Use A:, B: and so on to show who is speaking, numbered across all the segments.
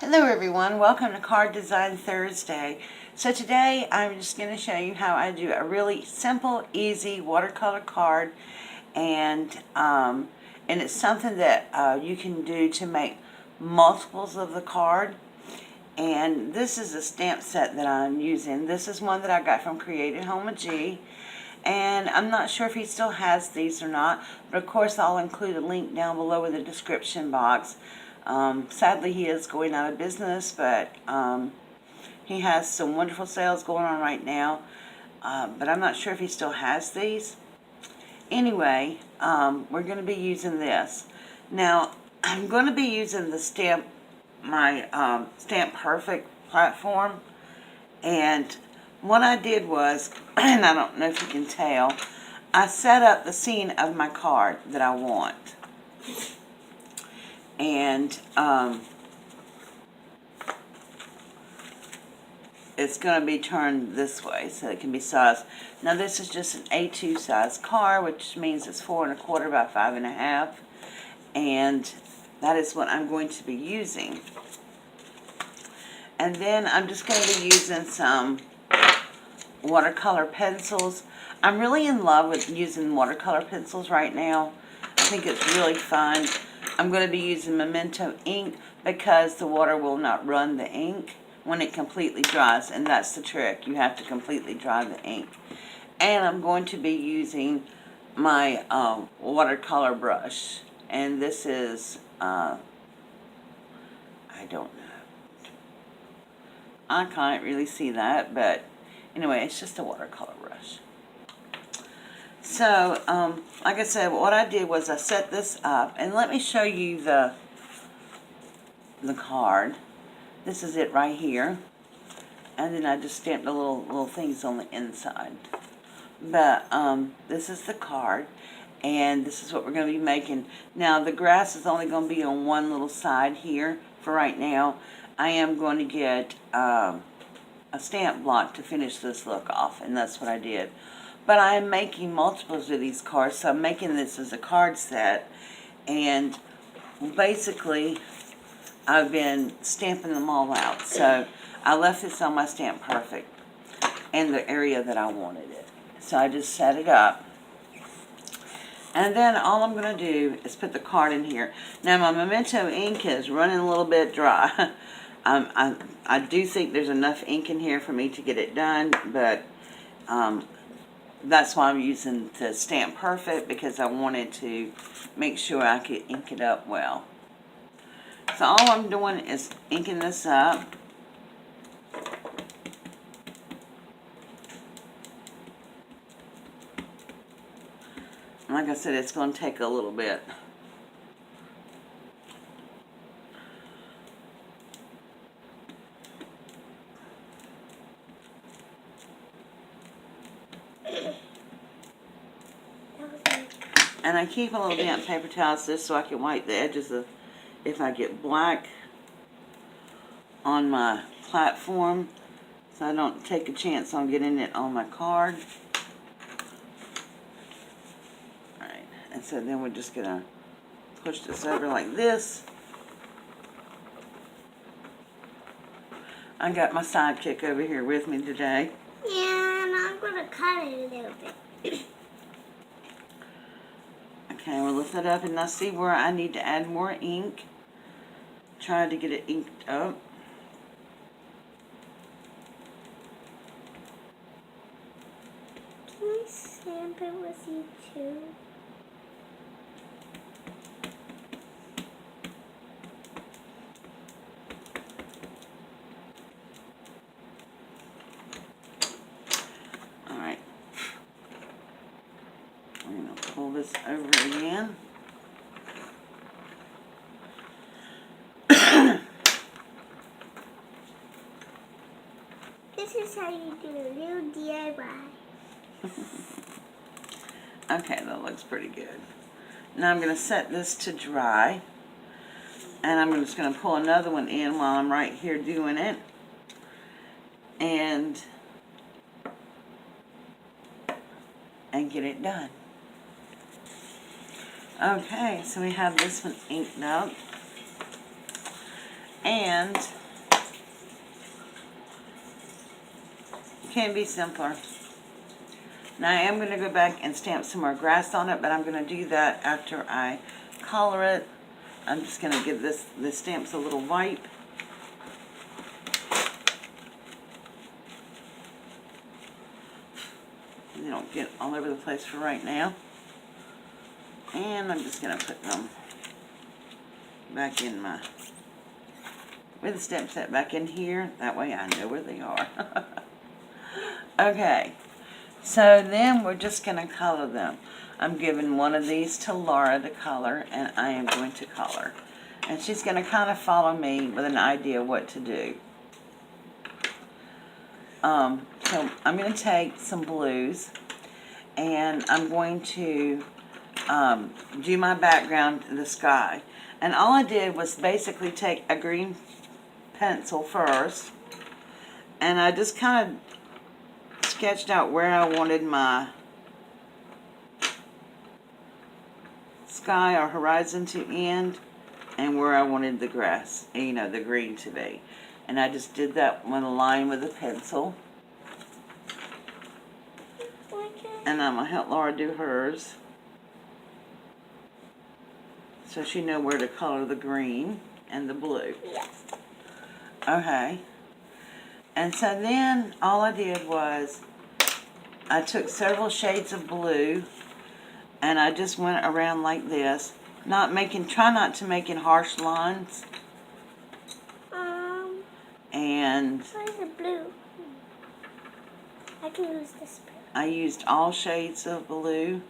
A: Hello everyone, welcome to Card Design Thursday. So today I'm just going to show you how I do a really simple, easy watercolor card, and it's something that you can do to make multiples of the card. And this is a stamp set that I'm using. This is one that I got from Created Home with G. And I'm not sure if he still has these or not, but of course I'll include a link down below in the description box. Sadly, he is going out of business, but he has some wonderful sales going on right now. But I'm not sure if he still has these. Anyway, we're going to be using this. Now, I'm going to be using the Stamp Perfect platform. And what I did was, and I don't know if you can tell, I set up the scene of my card that I want. And it's going to be turned this way so it can be sized. Now this is just an A2 size card, which means it's 4 1/4 by 5 1/2, and that is what I'm going to be using. And then I'm just going to be using some watercolor pencils. I'm really in love with using watercolor pencils right now. I think it's really fun. I'm going to be using Memento ink because the water will not run the ink when it completely dries, and that's the trick. You have to completely dry the ink. And I'm going to be using my watercolor brush, and this is I don't know, I can't really see that, but anyway, it's just a watercolor brush. So, like I said, what I did was I set this up, and let me show you the card. This is it right here, and then I just stamped the little things on the inside. But this is the card, and this is what we're going to be making. Now, the grass is only going to be on one little side here for right now. I am going to get a stamp block to finish this look off, and that's what I did. But I am making multiples of these cards, so I'm making this as a card set. And basically, I've been stamping them all out. So I left this on my Stamp Perfect in the area that I wanted it. So I just set it up. And then all I'm going to do is put the card in here. Now my Memento ink is running a little bit dry. I do think there's enough ink in here for me to get it done, but that's why I'm using the Stamp Perfect, because I wanted to make sure I could ink it up well. So all I'm doing is inking this up. Like I said, it's going to take a little bit. And I keep a little damp paper towels just so I can wipe the edges of, if I get black on my platform, so I don't take a chance on getting it on my card. Alright, and so then we're just going to push this over like this. I got my sidekick over here with me today.
B: Yeah, and I'm going to cut it a little bit.
A: Okay, we'll lift that up, and now see where I need to add more ink. Try to get it inked up.
B: Can I stamp it with you too?
A: Alright. I'm going to pull this over again.
B: This is how you do a little DIY.
A: Okay, that looks pretty good. Now I'm going to set this to dry. And I'm just going to pull another one in while I'm right here doing it. And get it done. Okay, so we have this one inked up. And can't be simpler. Now I am going to go back and stamp some more grass on it, but I'm going to do that after I color it. I'm just going to give the stamps a little wipe. They don't get all over the place for right now. And I'm just going to put them back in my, with the stamp set back in here. That way I know where they are. Okay, so then we're just going to color them. I'm giving one of these to Laura to color, and I am going to color. And she's going to kind of follow me with an idea of what to do. So I'm going to take some blues, and I'm going to do my background in the sky. And all I did was basically take a green pencil first, and I just kind of sketched out where I wanted my sky or horizon to end and where I wanted the grass, you know, the green to be. And I just did that one line with a pencil. And I'm going to help Laura do hers, so she knows where to color the green and the blue.
B: Yes.
A: Okay. And so then all I did was I took several shades of blue and I just went around like this, try not to make in harsh lines. And
B: where's the blue? I can use this blue.
A: I used all shades of blue.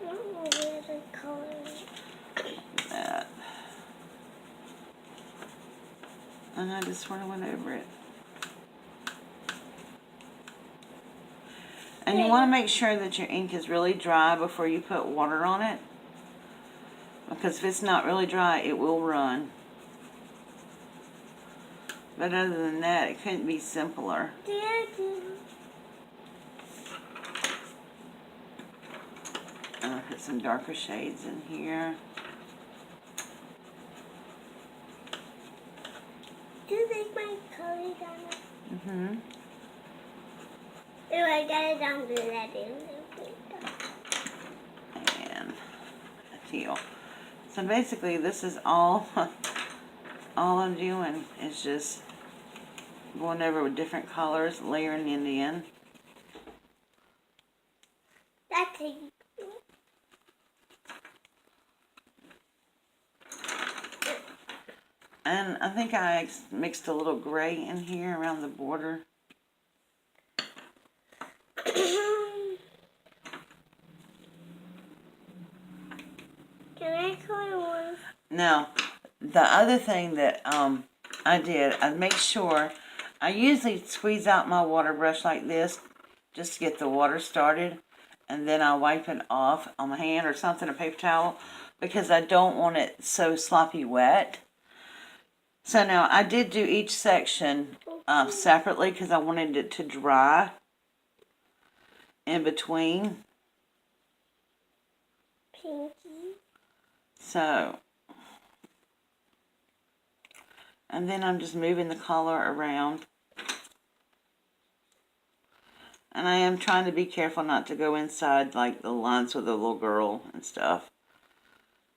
B: I don't know where the color is.
A: That. And I just sort of went over it. And you want to make sure that your ink is really dry before you put water on it, because if it's not really dry, it will run. But other than that, it couldn't be simpler. And I'll put some darker shades in here.
B: Do you think my color down?
A: Mm-hmm.
B: Oh, I got it down to that.
A: And a teal. So basically, this is all I'm doing is just going over with different colors, layering it in.
B: That's a
A: And I think I mixed a little gray in here around the border.
B: Can I color one?
A: Now, the other thing that I did, I make sure, I usually squeeze out my water brush like this just to get the water started, and then I wipe it off on my hand or something, a paper towel, because I don't want it so sloppy wet. So now I did do each section separately because I wanted it to dry in between.
B: Pinky.
A: So, and then I'm just moving the color around. And I am trying to be careful not to go inside like the lines with the little girl and stuff,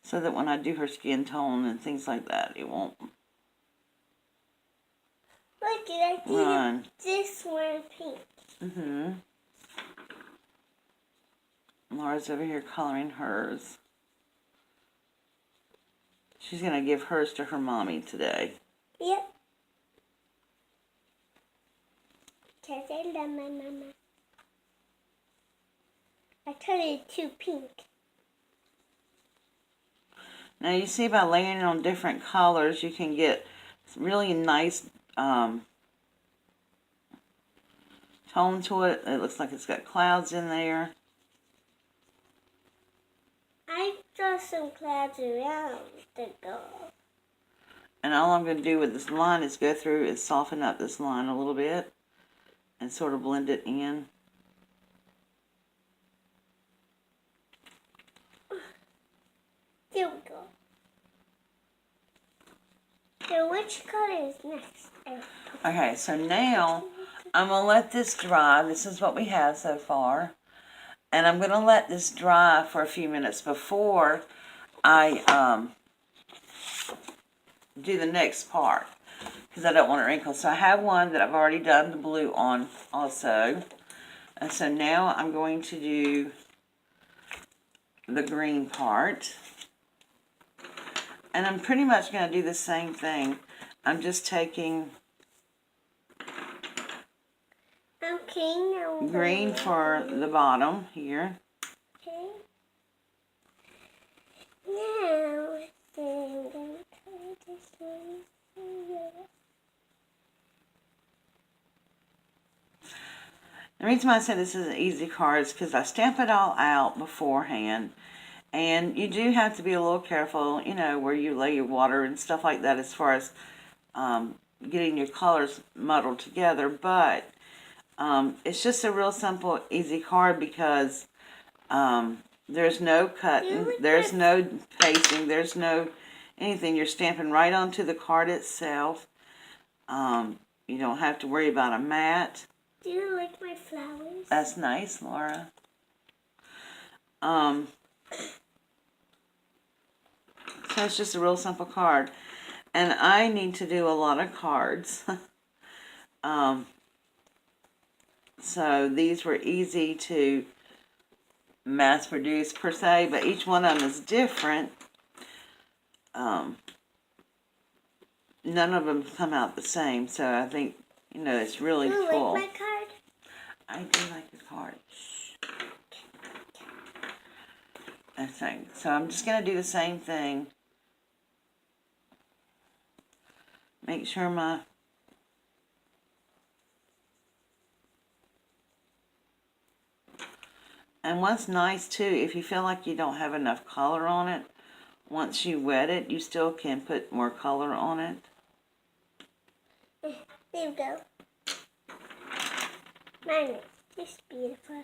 A: so that when I do her skin tone and things like that, it won't
B: Look, I
A: run.
B: This one pink.
A: Mm-hmm. Laura's over here coloring hers. She's going to give hers to her mommy today.
B: Yep. Cause I love my mama. I turned it to pink.
A: Now you see, by layering it on different colors, you can get really nice tone to it. It looks like it's got clouds in there.
B: I draw some clouds around the girl.
A: And all I'm going to do with this line is go through and soften up this line a little bit. and sort of blend it in.
B: There we go. So which color is next?
A: Okay, so now I'm going to let this dry. This is what we have so far. And I'm going to let this dry for a few minutes before I do the next part, because I don't want it wrinkled. So I have one that I've already done the blue on also. And so now I'm going to do the green part. And I'm pretty much going to do the same thing. I'm just taking green for the bottom here.
B: Okay. Now, I'm going to color this one here.
A: The reason why I say this is an easy card is because I stamp it all out beforehand. And you do have to be a little careful, you know, where you lay your water and stuff like that as far as getting your colors muddled together. But it's just a real simple, easy card because there's no cutting, there's no pasting, there's no anything. You're stamping right onto the card itself. You don't have to worry about a mat.
B: Do you like my flowers?
A: That's nice, Laura. So it's just a real simple card. And I need to do a lot of cards. So these were easy to mass produce per se, but each one of them is different. None of them come out the same, so I think, you know, it's really cool.
B: Do you like my card?
A: I do like your card. I think. So I'm just going to do the same thing. Make sure my and what's nice too, if you feel like you don't have enough color on it, once you wet it, you still can put more color on it.
B: There you go. Mine is beautiful.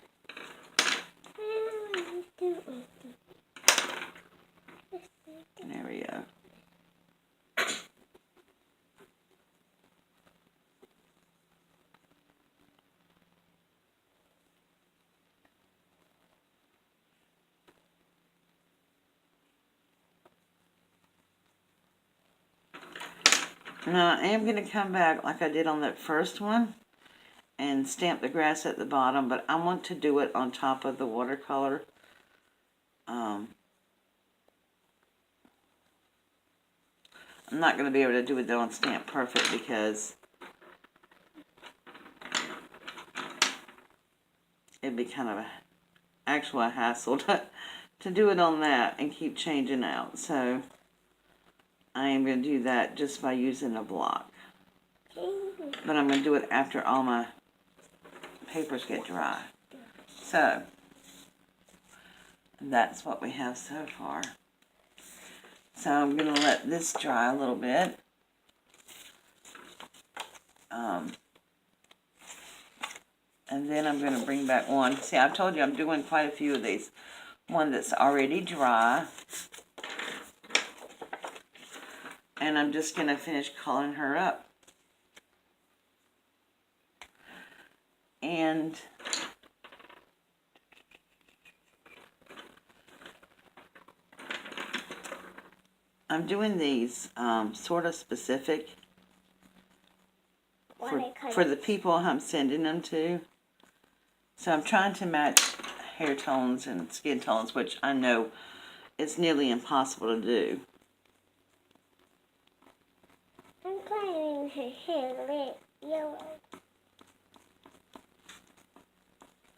A: There we go. Now I am going to come back like I did on that first one and stamp the grass at the bottom, but I want to do it on top of the watercolor. I'm not going to be able to do it though on Stamp Perfect because it'd be kind of a hassle to do it on that and keep changing out. So I am going to do that just by using a block. But I'm going to do it after all my papers get dry. So that's what we have so far. So I'm going to let this dry a little bit. And then I'm going to bring back one. See, I've told you I'm doing quite a few of these. One that's already dry. And I'm just going to finish coloring her up. And I'm doing these sort of specific for the people I'm sending them to. So I'm trying to match hair tones and skin tones, which I know is nearly impossible to do.
B: I'm coloring her hair red, yellow.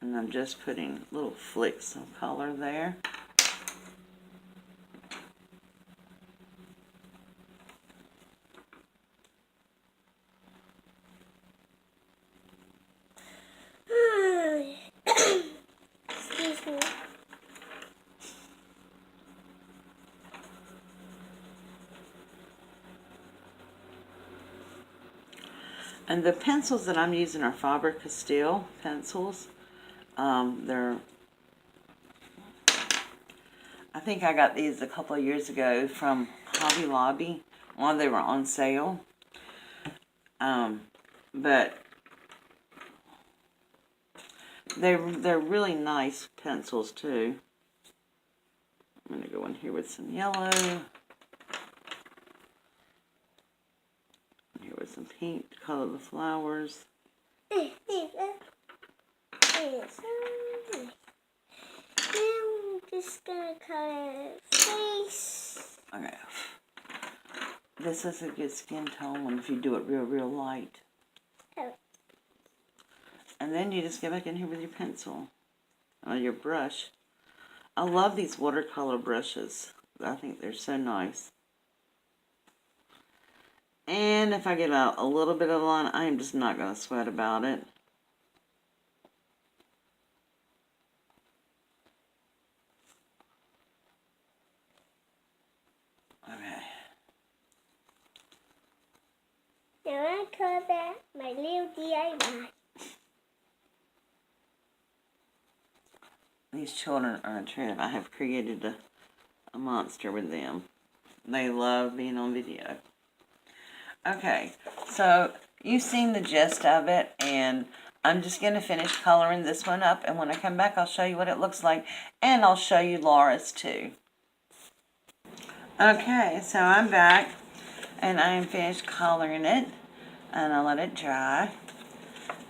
A: And I'm just putting little flicks of color there.
B: Excuse me.
A: And the pencils that I'm using are Faber-Castell pencils. I think I got these a couple of years ago from Hobby Lobby while they were on sale. But they're really nice pencils too. I'm going to go in here with some yellow. Here with some pink to color the flowers.
B: I'm just gonna color face.
A: Okay. This is a good skin tone if you do it real light.
B: Oh.
A: And then you just go back in here with your pencil or your brush. I love these watercolor brushes. I think they're so nice. And if I get a little bit of line, I am just not going to sweat about it. Okay.
B: Now I call that my little DIY.
A: These children are a trip. I have created a monster with them. They love being on video. Okay, so you've seen the gist of it, and I'm just going to finish coloring this one up, and when I come back I'll show you what it looks like, and I'll show you Laura's too. Okay, so I'm back, and I am finished coloring it, and I'll let it dry.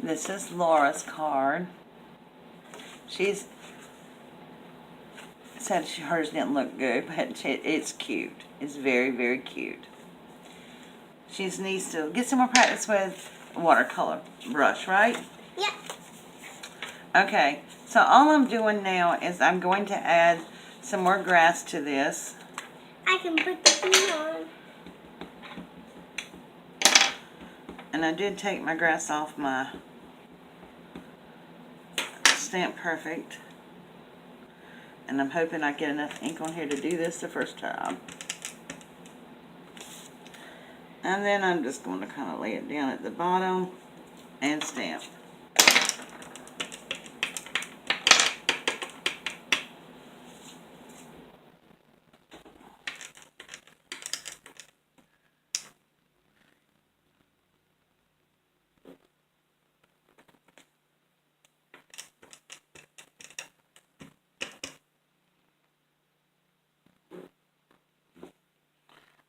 A: This is Laura's card. She's said hers didn't look good, but it's cute. It's very cute. She just needs to get some more practice with a watercolor brush, right?
B: Yeah.
A: Okay, so all I'm doing now is I'm going to add some more grass to this.
B: I can put the glue on.
A: And I did take my grass off my Stamp Perfect. And I'm hoping I get enough ink on here to do this the first time. And then I'm just going to kind of lay it down at the bottom and stamp.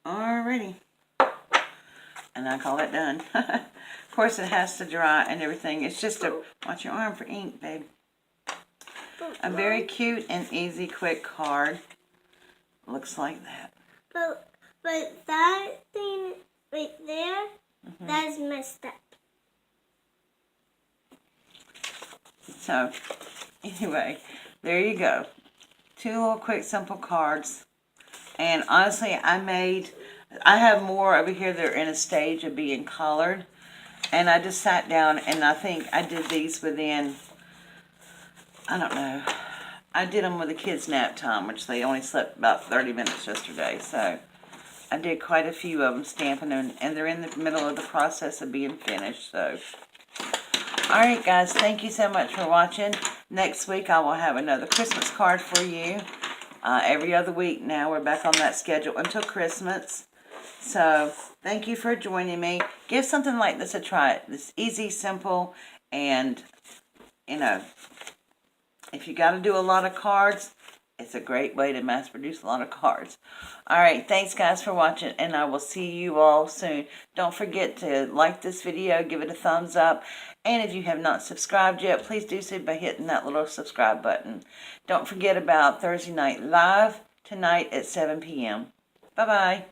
A: Alrighty. And I call it done. Of course it has to dry and everything. It's just a, watch your arm for ink, babe. A very cute and easy, quick card. Looks like that.
B: But that thing right there, that's messed up.
A: So, anyway, there you go. 2 little quick, simple cards. And honestly, I have more over here that are in a stage of being colored. And I just sat down and I think I did these within, I don't know. I did them with the kids' nap time, which they only slept about 30 minutes yesterday. So, I did quite a few of them, stamping them. And they're in the middle of the process of being finished. So, alright guys, thank you so much for watching. Next week I will have another Christmas card for you. Every other week now. We're back on that schedule until Christmas. So, thank you for joining me. Give something like this a try. It's easy, simple, and, you know, if you got to do a lot of cards, it's a great way to mass produce a lot of cards. Alright, thanks guys for watching, and I will see you all soon. Don't forget to like this video, give it a thumbs up, and if you have not subscribed yet, please do so by hitting that little subscribe button. Don't forget about Thursday Night Live tonight at 7 p.m. Bye-bye.